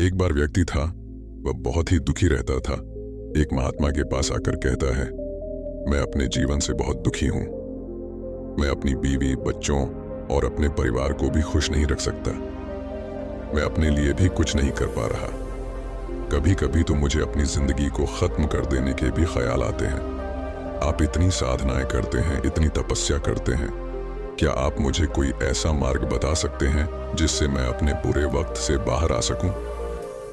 एक बार व्यक्ति था, वह बहुत ही दुखी रहता था। एक महात्मा के पास आकर कहता है, मैं अपने जीवन से बहुत दुखी हूं। मैं अपनी बीवी, बच्चों और अपने परिवार को भी खुश नहीं रख सकता। मैं अपने लिए भी कुछ नहीं कर पा रहा। कभी कभी तो मुझे अपनी जिंदगी को खत्म कर देने के भी ख्याल आते हैं। आप इतनी साधनाएं करते हैं, इतनी तपस्या करते हैं, क्या आप मुझे कोई ऐसा मार्ग बता सकते हैं जिससे मैं अपने बुरे वक्त से बाहर आ सकूं?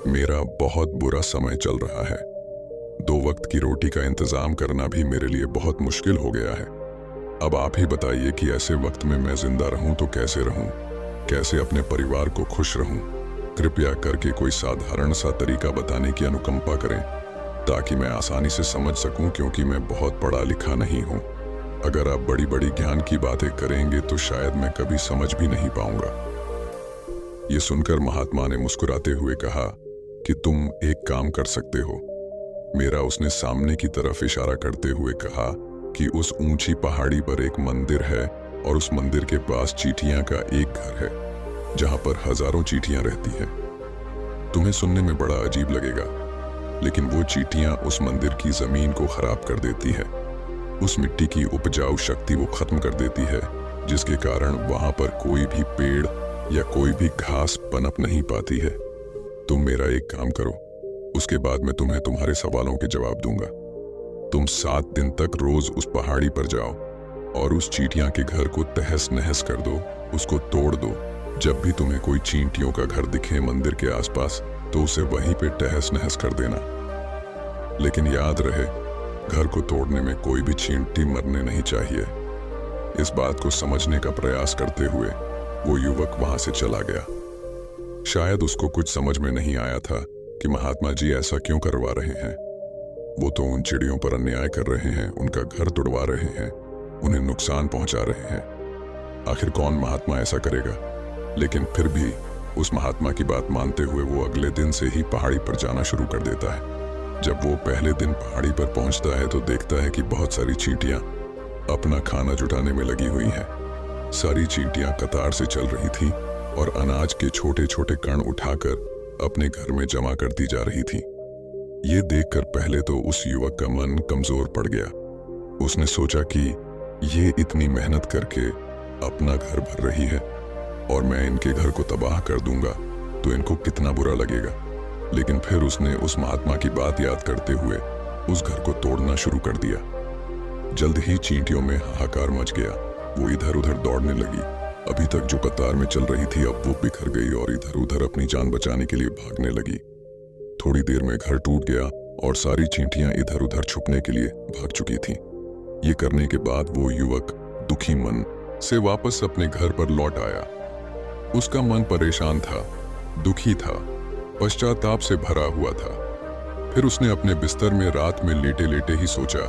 मेरा बहुत बुरा समय चल रहा है। 2 वक्त की रोटी का इंतजाम करना भी मेरे लिए बहुत मुश्किल हो गया है। अब आप ही बताइए कि ऐसे वक्त में मैं जिंदा रहूं तो कैसे रहूं? कैसे अपने परिवार को खुश रहूं? कृपया करके कोई साधारण सा तरीका बताने की अनुकंपा करें ताकि मैं आसानी से समझ सकूं, क्योंकि मैं बहुत पढ़ा लिखा नहीं हूं। अगर आप बड़ी बड़ी ज्ञान की बातें करेंगे तो शायद मैं कभी समझ भी नहीं पाऊंगा। ये सुनकर महात्मा ने मुस्कुराते हुए कहा कि तुम एक काम कर सकते हो। मेरा उसने सामने की तरफ इशारा करते हुए कहा कि उस ऊंची पहाड़ी पर एक मंदिर है और उस मंदिर के पास चींटियां का एक घर है जहां पर हजारों चींटियां रहती हैं। तुम्हें सुनने में बड़ा अजीब लगेगा, लेकिन वो चींटियां उस मंदिर की जमीन को खराब कर देती है। उस मिट्टी की उपजाऊ शक्ति वो खत्म कर देती है, जिसके कारण वहां पर कोई भी पेड़ या कोई भी घास पनप नहीं पाती है। तुम मेरा एक काम करो, उसके बाद मैं तुम्हें तुम्हारे सवालों के जवाब दूंगा। तुम 7 दिन तक रोज उस पहाड़ी पर जाओ और उस चींटियां के घर को तहस नहस कर दो, उसको तोड़ दो। जब भी तुम्हें कोई चींटियों का घर दिखे मंदिर के आसपास, तो उसे वहीं पे तहस नहस कर देना। लेकिन याद रहे, घर को तोड़ने में कोई भी चींटी मरने नहीं चाहिए। इस बात को समझने का प्रयास करते हुए वो युवक वहां से चला गया। शायद उसको कुछ समझ में नहीं आया था कि महात्मा जी ऐसा क्यों करवा रहे हैं। वो तो उन चिड़ियों पर अन्याय कर रहे हैं, उनका घर तोड़वा रहे हैं, उन्हें नुकसान पहुंचा रहे हैं। आखिर कौन महात्मा ऐसा करेगा? लेकिन फिर भी उस महात्मा की बात मानते हुए वो अगले दिन से ही पहाड़ी पर जाना शुरू कर देता है। जब वो पहले दिन पहाड़ी पर पहुंचता है तो देखता है कि बहुत सारी चींटियां अपना खाना जुटाने में लगी हुई हैं। सारी चींटियां कतार से चल रही थी और अनाज के छोटे छोटे कण उठाकर अपने घर में जमा करती जा रही थी। ये देखकर पहले तो उस युवक का मन कमजोर पड़ गया। उसने सोचा कि ये इतनी मेहनत करके अपना घर भर रही है और मैं इनके घर को तबाह कर दूंगा तो इनको कितना बुरा लगेगा। लेकिन फिर उसने उस महात्मा की बात याद करते हुए उस घर को तोड़ना शुरू कर दिया। जल्द ही चींटियों में हाहाकार मच गया। वो इधर उधर दौड़ने लगी। अभी तक जो कतार में चल रही थी अब वो बिखर गई और इधर उधर अपनी जान बचाने के लिए भागने लगी। थोड़ी देर में घर टूट गया और सारी चींटियां इधर उधर छुपने के लिए भाग चुकी थीं। ये करने के बाद वो युवक दुखी मन से वापस अपने घर पर लौट आया। उसका मन परेशान था, दुखी था, पश्चाताप से भरा हुआ था। फिर उसने अपने बिस्तर में रात में लेटे लेटे ही सोचा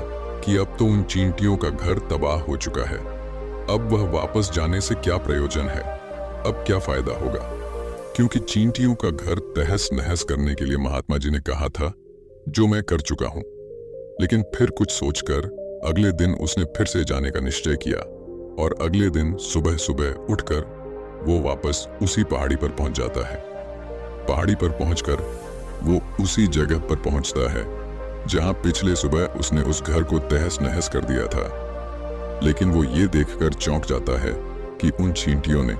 कि अब तो उन चींटियों का घर तबाह हो चुका है। अब वह वापस जाने से क्या प्रयोजन है? अब क्या फायदा होगा? क्योंकि चींटियों का घर तहस नहस करने के लिए महात्मा जी ने कहा था, जो मैं कर चुका हूं। लेकिन फिर कुछ सोचकर अगले दिन उसने फिर से जाने का निश्चय किया और अगले दिन सुबह सुबह उठकर वो वापस उसी पहाड़ी पर पहुंच जाता है। पहाड़ी पर पहुंचकर वो उसी जगह पर पहुंचता है जहां पिछले सुबह उसने उस घर को तहस नहस कर दिया था। लेकिन वो ये देखकर चौंक जाता है कि उन चींटियों ने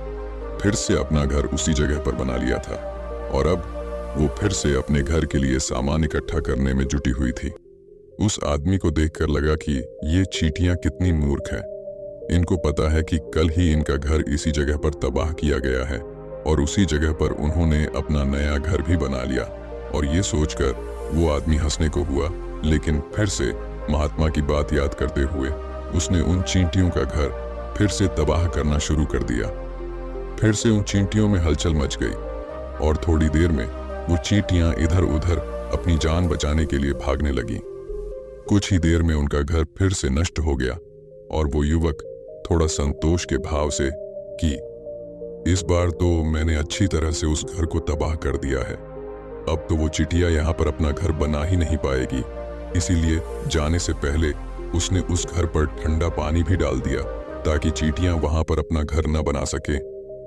फिर से अपना घर उसी जगह पर बना लिया था और अब वो फिर से अपने घर के लिए सामान इकट्ठा करने में जुटी हुई थी। उस आदमी को देखकर लगा कि ये चींटियां कितनी मूर्ख हैं। इनको पता है कि कल ही इनका घर इसी जगह पर तबाह किया गया है और उसी जगह पर उन्होंने अपना नया घर भी बना लिया। और ये सोचकर वो आदमी हंसने को हुआ, लेकिन फिर से महात्मा की बात याद करते हुए उसने उन चींटियों का घर फिर से तबाह करना शुरू कर दिया। फिर से उन चींटियों में हलचल मच गई और थोड़ी देर में वो चींटियां इधर उधर अपनी जान बचाने के लिए भागने लगी। कुछ ही देर में उनका घर फिर से नष्ट हो गया और वो युवक थोड़ा संतोष के भाव से कि इस बार तो मैंने अच्छी तरह से उस घर को तबाह कर दिया है। अब तो वो चिटिया यहाँ पर अपना घर बना ही नहीं पाएगी। इसीलिए जाने से पहले उसने उस घर पर ठंडा पानी भी डाल दिया ताकि चींटियां वहां पर अपना घर न बना सके।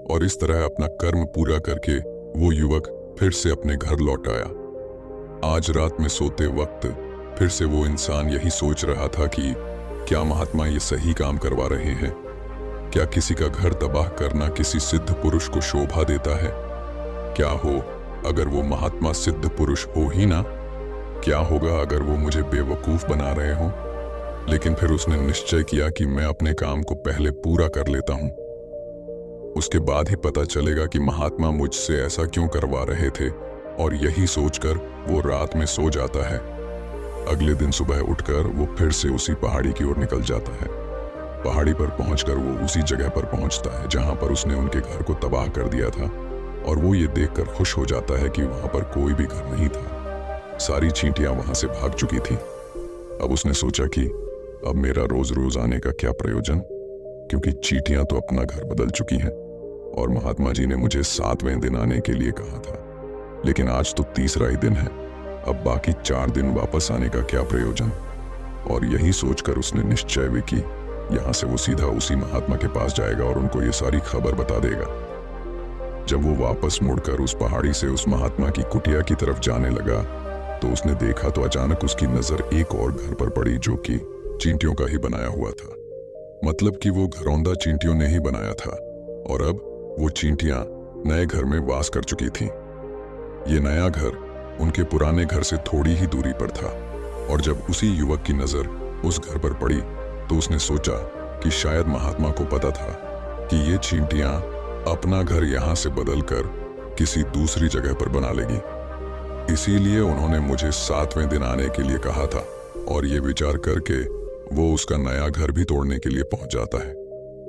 और इस तरह अपना कर्म पूरा करके वो युवक फिर से अपने घर लौट आया। आज रात में सोते वक्त फिर से वो इंसान यही सोच रहा था कि क्या महात्मा ये सही काम करवा रहे हैं? क्या किसी का घर तबाह करना किसी सिद्ध पुरुष को शोभा देता है? क्या हो अगर वो महात्मा सिद्ध पुरुष हो ही ना? क्या होगा अगर वो मुझे बेवकूफ बना रहे हों? लेकिन फिर उसने निश्चय किया कि मैं अपने काम को पहले पूरा कर लेता हूं। उसके बाद ही पता चलेगा कि महात्मा मुझसे ऐसा क्यों करवा रहे थे, और यही सोचकर वो रात में सो जाता है। अगले दिन सुबह उठकर वो फिर से उसी पहाड़ी की ओर निकल जाता है। पहाड़ी पर पहुंचकर वो उसी जगह पर पहुंचता है जहां पर उसने उनके घर को तबाह कर दिया था, और वो ये देखकर खुश हो जाता है कि वहां पर कोई भी घर नहीं था। सारी चींटियां वहां से भाग चुकी थी। अब उसने सोचा कि अब मेरा रोज रोज आने का क्या प्रयोजन, क्योंकि चींटियां तो अपना घर बदल चुकी हैं और महात्मा जी ने मुझे 7वें दिन आने के लिए कहा था। लेकिन आज तो तीसरा ही दिन है, अब बाकी 4 दिन वापस आने का क्या प्रयोजन? और यही सोचकर उसने निश्चय भी की, यहां से वो सीधा उसी महात्मा के पास जाएगा और उनको ये सारी खबर बता देगा। जब वो वापस मुड़कर उस पहाड़ी से उस महात्मा की कुटिया की तरफ जाने लगा तो उसने देखा तो अचानक उसकी नजर एक और घर पर पड़ी जो कि चींटियों का ही बनाया हुआ था। मतलब कि वो घरौंदा चींटियों ने ही बनाया था, और अब वो चींटियां नए घर में वास कर चुकी थीं। ये नया घर उनके पुराने घर से थोड़ी ही दूरी पर था, और जब उसी युवक की नजर उस घर पर पड़ी तो उसने सोचा कि शायद महात्मा को पता था कि ये चींटियां अपना घर यहां से बदलकर किसी दूसरी जगह पर बना लेगी। इसीलिए उन्होंने मुझे 7वें दिन आने के लिए कहा था, और ये विचार करके वो उसका नया घर भी तोड़ने के लिए पहुंच जाता है।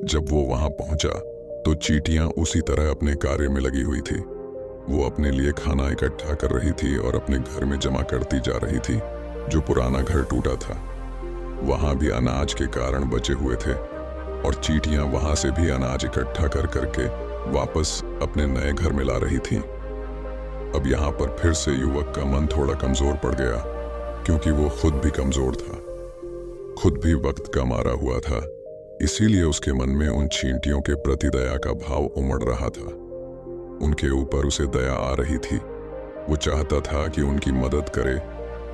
जब वो वहां पहुंचा तो चींटियां उसी तरह अपने कार्य में लगी हुई थी। वो अपने लिए खाना इकट्ठा कर रही थी और अपने घर में जमा करती जा रही थी जो पुराना घर टूटा था। वहां भी अनाज के कारण बचे हुए थे, और चींटियां वहां से भी अनाज इकट्ठा कर करके वापस अपने नए घर में ला रही थीं। अब यहाँ पर फिर से युवक का मन थोड़ा कमजोर पड़ गया, क्योंकि वो खुद भी कमजोर था, खुद भी वक्त का मारा हुआ था। इसीलिए उसके मन में उन चींटियों के प्रति दया का भाव उमड़ रहा था। उनके ऊपर उसे दया आ रही थी। वो चाहता था कि उनकी मदद करे,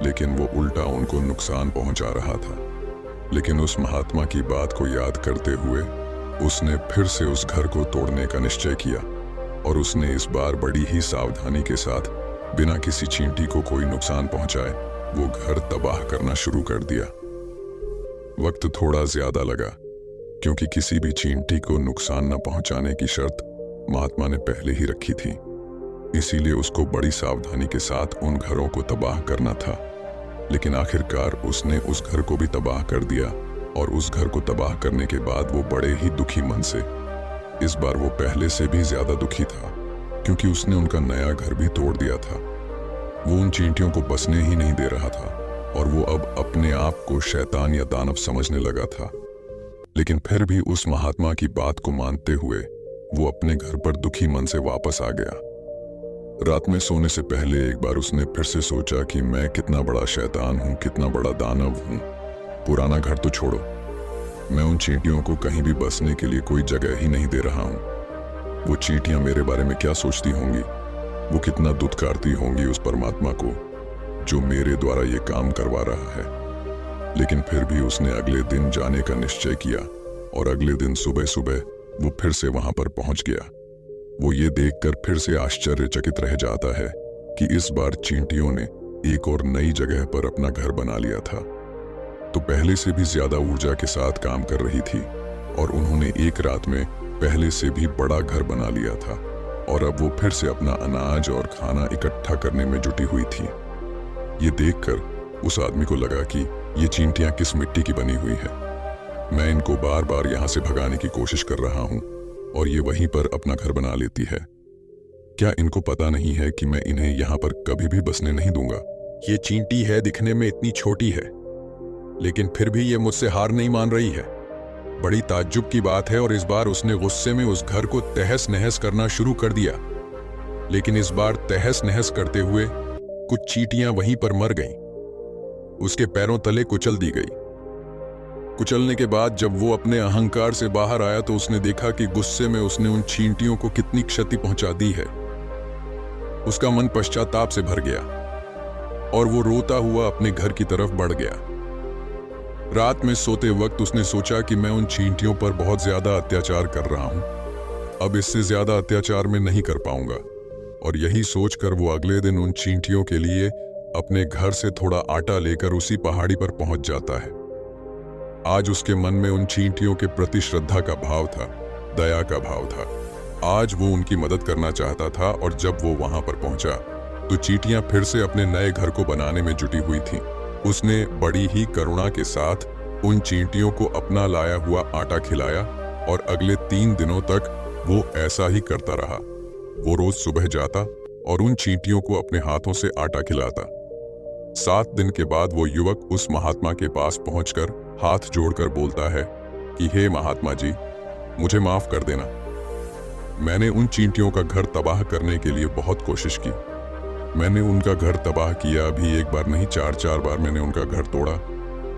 लेकिन वो उल्टा उनको नुकसान पहुंचा रहा था। लेकिन उस महात्मा की बात को याद करते हुए उसने फिर से उस घर को तोड़ने का निश्चय किया, और उसने इस बार बड़ी ही सावधानी के साथ बिना किसी चींटी को कोई नुकसान पहुंचाए वो घर तबाह करना शुरू कर दिया। वक्त थोड़ा ज्यादा लगा, क्योंकि किसी भी चींटी को नुकसान न पहुंचाने की शर्त महात्मा ने पहले ही रखी थी। इसीलिए उसको बड़ी सावधानी के साथ उन घरों को तबाह करना था। लेकिन आखिरकार उसने उस घर को भी तबाह कर दिया, और उस घर को तबाह करने के बाद वो बड़े ही दुखी मन से, इस बार वो पहले से भी ज्यादा दुखी था, क्योंकि उसने उनका नया घर भी तोड़ दिया था। वो उन चींटियों को बसने ही नहीं दे रहा था, और वो अब अपने आप को शैतान या दानव समझने लगा था। लेकिन फिर भी उस महात्मा की बात को मानते हुए वो अपने घर पर दुखी मन से वापस आ गया। रात में सोने से पहले एक बार उसने फिर से सोचा कि मैं कितना बड़ा शैतान हूं, कितना बड़ा दानव हूं। पुराना घर तो छोड़ो, मैं उन चींटियों को कहीं भी बसने के लिए कोई जगह ही नहीं दे रहा हूं। वो चींटियां मेरे बारे में क्या सोचती होंगी? वो कितना दुत्कारती होंगी उस परमात्मा को जो मेरे द्वारा ये काम करवा रहा है। लेकिन फिर भी उसने अगले दिन जाने का निश्चय किया, और अगले दिन सुबह सुबह वो फिर से वहां पर पहुंच गया। वो ये देखकर फिर से आश्चर्यचकित रह जाता है कि इस बार चींटियों ने एक और नई जगह पर अपना घर बना लिया था। तो पहले से भी ज्यादा ऊर्जा के साथ काम कर रही थी, और उन्होंने एक रात में पहले से भी बड़ा घर बना लिया था, और अब वो फिर से अपना अनाज और खाना इकट्ठा करने में जुटी हुई थी। ये देखकर उस आदमी को लगा कि ये चींटियां किस मिट्टी की बनी हुई है। मैं इनको बार बार यहाँ से भगाने की कोशिश कर रहा हूँ, और ये वहीं पर अपना घर बना लेती है। क्या इनको पता नहीं है कि मैं इन्हें यहाँ पर कभी भी बसने नहीं दूंगा? ये चींटी है, दिखने में इतनी छोटी है, लेकिन फिर भी ये मुझसे हार नहीं मान रही है। बड़ी ताज्जुब की बात है, और इस बार उसने गुस्से में उस घर को तहस नहस करना शुरू कर दिया। लेकिन इस बार तहस नहस करते हुए कुछ चींटियां वहीं पर मर गईं। उसके पैरों तले कुचल दी गई। कुचलने के बाद जब वो अपने अहंकार से बाहर आया तो उसने देखा कि गुस्से में उसने उन चींटियों को कितनी क्षति पहुंचा दी है। उसका मन पश्चाताप से भर गया और वो रोता हुआ अपने घर की तरफ बढ़ गया। रात में सोते वक्त उसने सोचा कि मैं उन चींटियों पर बहुत ज्यादा अत्याचार कर रहा हूं, अब इससे ज्यादा अत्याचार मैं नहीं कर पाऊंगा। और यही सोचकर वो अगले दिन उन चींटियों के लिए अपने घर से थोड़ा आटा लेकर उसी पहाड़ी पर पहुंच जाता है। आज उसके मन में उन चींटियों के प्रति श्रद्धा का भाव था, दया का भाव था। आज वो उनकी मदद करना चाहता था और जब वो वहां पर पहुंचा तो चींटियां फिर से अपने नए घर को बनाने में जुटी हुई थीं। उसने बड़ी ही करुणा के साथ उन चींटियों को अपना लाया हुआ आटा खिलाया और अगले 3 दिनों तक वो ऐसा ही करता रहा। वो रोज सुबह जाता और उन चींटियों को अपने हाथों से आटा खिलाता। 7 दिन के बाद वो युवक उस महात्मा के पास पहुंचकर हाथ जोड़कर बोलता है कि हे महात्मा जी, मुझे माफ कर देना। मैंने उन चींटियों का घर तबाह करने के लिए बहुत कोशिश की। मैंने उनका घर तबाह किया भी एक बार नहीं, 4 बार मैंने उनका घर तोड़ा।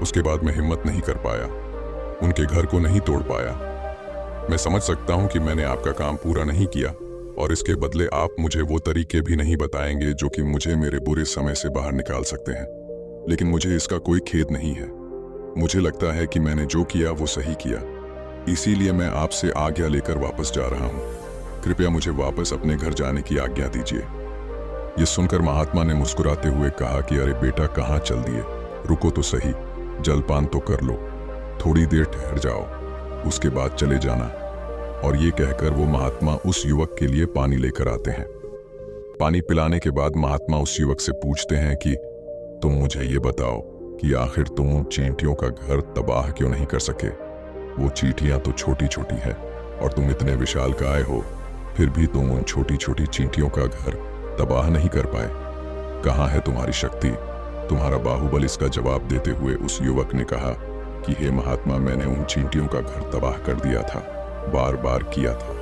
उसके बाद मैं हिम्मत नहीं कर पाया, उनके घर को नहीं तोड़ पाया। मैं समझ सकता हूं कि मैंने आपका काम पूरा नहीं किया और इसके बदले आप मुझे वो तरीके भी नहीं बताएंगे जो कि मुझे मेरे बुरे समय से बाहर निकाल सकते हैं। लेकिन मुझे इसका कोई खेद नहीं है। मुझे लगता है कि मैंने जो किया वो सही किया, इसीलिए मैं आपसे आज्ञा लेकर वापस जा रहा हूं। कृपया मुझे वापस अपने घर जाने की आज्ञा दीजिए। ये सुनकर महात्मा ने मुस्कुराते हुए कहा कि अरे बेटा, कहाँ चल दिए, रुको तो सही, जलपान तो कर लो, थोड़ी देर ठहर जाओ, उसके बाद चले जाना। और ये कहकर वो महात्मा उस युवक के लिए पानी लेकर आते हैं। पानी पिलाने के बाद महात्मा उस युवक से पूछते हैं कि तुम मुझे ये बताओ कि आखिर तुम उन चींटियों का घर तबाह क्यों नहीं कर सके? वो चींटियां तो छोटी छोटी हैं और तुम इतने विशालकाय हो, फिर भी तुम उन छोटी छोटी चींटियों का घर तबाह नहीं कर पाए। कहाँ है तुम्हारी शक्ति, तुम्हारा बाहुबल? इसका जवाब देते हुए उस युवक ने कहा कि हे महात्मा, मैंने उन चींटियों का घर तबाह कर दिया था, बार बार किया था।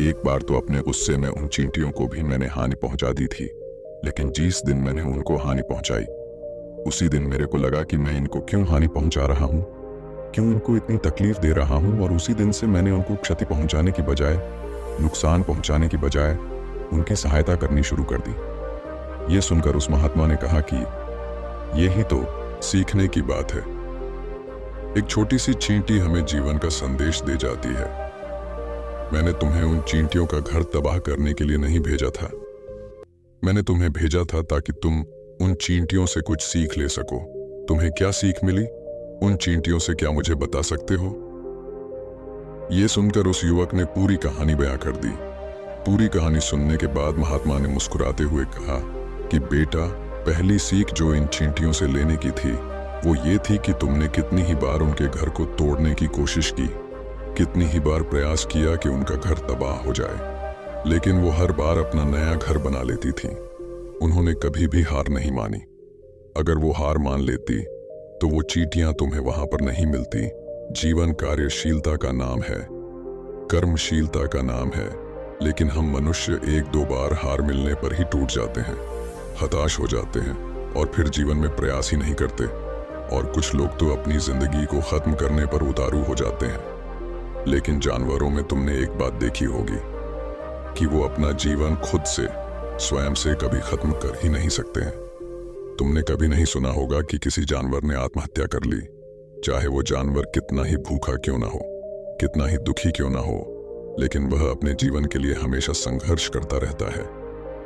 एक बार तो अपने गुस्से में उन चींटियों को भी मैंने हानि पहुंचा दी थी, लेकिन जिस दिन मैंने उनको हानि पहुंचाई उसी दिन मेरे को लगा कि मैं इनको क्यों हानि पहुंचा रहा हूं, क्यों उनको इतनी तकलीफ दे रहा हूं। और उसी दिन से मैंने उनको क्षति पहुंचाने की बजाय, नुकसान पहुंचाने की बजाय उनकी सहायता करनी शुरू कर दी। ये सुनकर उस महात्मा ने कहा कि यही तो सीखने की बात है। एक छोटी सी चींटी हमें जीवन का संदेश दे जाती है। मैंने तुम्हें उन चींटियों का घर तबाह करने के लिए नहीं भेजा था, मैंने तुम्हें भेजा था ताकि तुम उन चींटियों से कुछ सीख ले सको। तुम्हें क्या सीख मिली उन चींटियों से, क्या मुझे बता सकते हो? यह सुनकर उस युवक ने पूरी कहानी बयां कर दी। पूरी कहानी सुनने के बाद महात्मा ने मुस्कुराते हुए कहा कि बेटा, पहली सीख जो इन चींटियों से लेने की थी वो ये थी कि तुमने कितनी ही बार उनके घर को तोड़ने की कोशिश की, कितनी ही बार प्रयास किया कि उनका घर तबाह हो जाए, लेकिन वो हर बार अपना नया घर बना लेती थी। उन्होंने कभी भी हार नहीं मानी। अगर वो हार मान लेती तो वो चींटियां तुम्हें वहां पर नहीं मिलती। जीवन कार्यशीलता का नाम है, कर्मशीलता का नाम है, लेकिन हम मनुष्य 1-2 बार हार मिलने पर ही टूट जाते हैं, हताश हो जाते हैं और फिर जीवन में प्रयास ही नहीं करते। और कुछ लोग तो अपनी जिंदगी को खत्म करने पर उतारू हो जाते हैं। लेकिन जानवरों में तुमने एक बात देखी होगी कि वो अपना जीवन खुद से, स्वयं से कभी खत्म कर ही नहीं सकते हैं। तुमने कभी नहीं सुना होगा कि किसी जानवर ने आत्महत्या कर ली, चाहे वो जानवर कितना ही भूखा क्यों ना हो, कितना ही दुखी क्यों ना हो, लेकिन वह अपने जीवन के लिए हमेशा संघर्ष करता रहता है।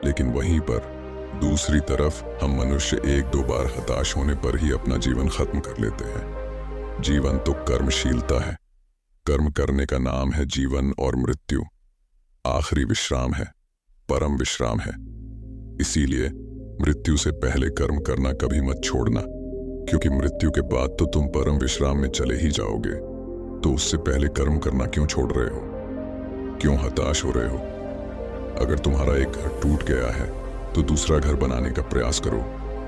लेकिन वहीं पर दूसरी तरफ हम मनुष्य 1-2 बार हताश होने पर ही अपना जीवन खत्म कर लेते हैं। जीवन तो कर्मशीलता है, कर्म करने का नाम है जीवन, और मृत्यु आखिरी विश्राम है, परम विश्राम है। इसीलिए मृत्यु से पहले कर्म करना कभी मत छोड़ना, क्योंकि मृत्यु के बाद तो तुम परम विश्राम में चले ही जाओगे। तो उससे पहले कर्म करना क्यों छोड़ रहे हो, क्यों हताश हो रहे हो? अगर तुम्हारा एक घर टूट गया है तो दूसरा घर बनाने का प्रयास करो,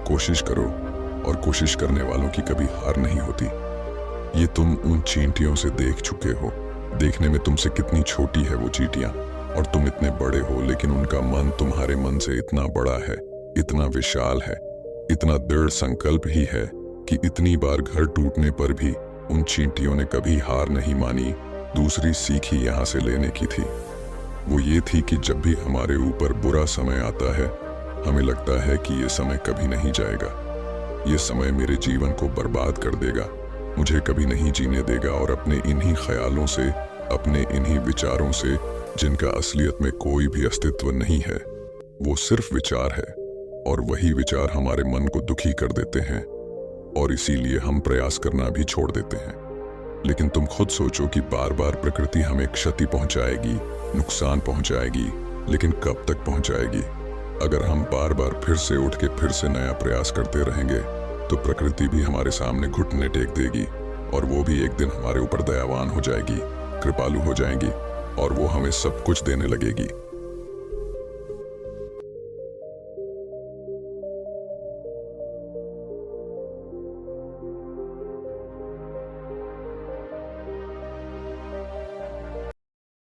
कोशिश करो, और कोशिश करने वालों की कभी हार नहीं होती। ये तुम उन चींटियों से देख चुके हो। देखने में तुमसे कितनी छोटी है वो चींटियां, और तुम इतने बड़े हो, लेकिन उनका मन तुम्हारे मन से इतना बड़ा है, इतना विशाल है, इतना दृढ़ संकल्प ही है कि इतनी बार घर टूटने पर भी उन चींटियों ने कभी हार नहीं मानी। दूसरी सीख ही यहाँ से लेने की थी। वो ये थी कि जब भी हमारे ऊपर बुरा समय आता है, हमें लगता है कि ये समय कभी नहीं जाएगा, ये समय मेरे जीवन को बर्बाद कर देगा, मुझे कभी नहीं जीने देगा और अपने इन्हीं ख्यालों से, अपने इन्हीं विचारों से, जिनका असलियत में कोई भी अस्तित्व नहीं है, वो सिर्फ विचार है और वही विचार हमारे मन को दुखी कर देते हैं और इसीलिए हम प्रयास करना भी छोड़ देते हैं। लेकिन तुम खुद सोचो कि बार बार प्रकृति हमें क्षति पहुंचाएगी, नुकसान पहुंचाएगी, लेकिन कब तक पहुंचाएगी? अगर हम बार बार फिर से उठ के फिर से नया प्रयास करते रहेंगे तो प्रकृति भी हमारे सामने घुटने टेक देगी और वो भी एक दिन हमारे ऊपर दयावान हो जाएगी, कृपालु हो जाएगी और वो हमें सब कुछ देने लगेगी।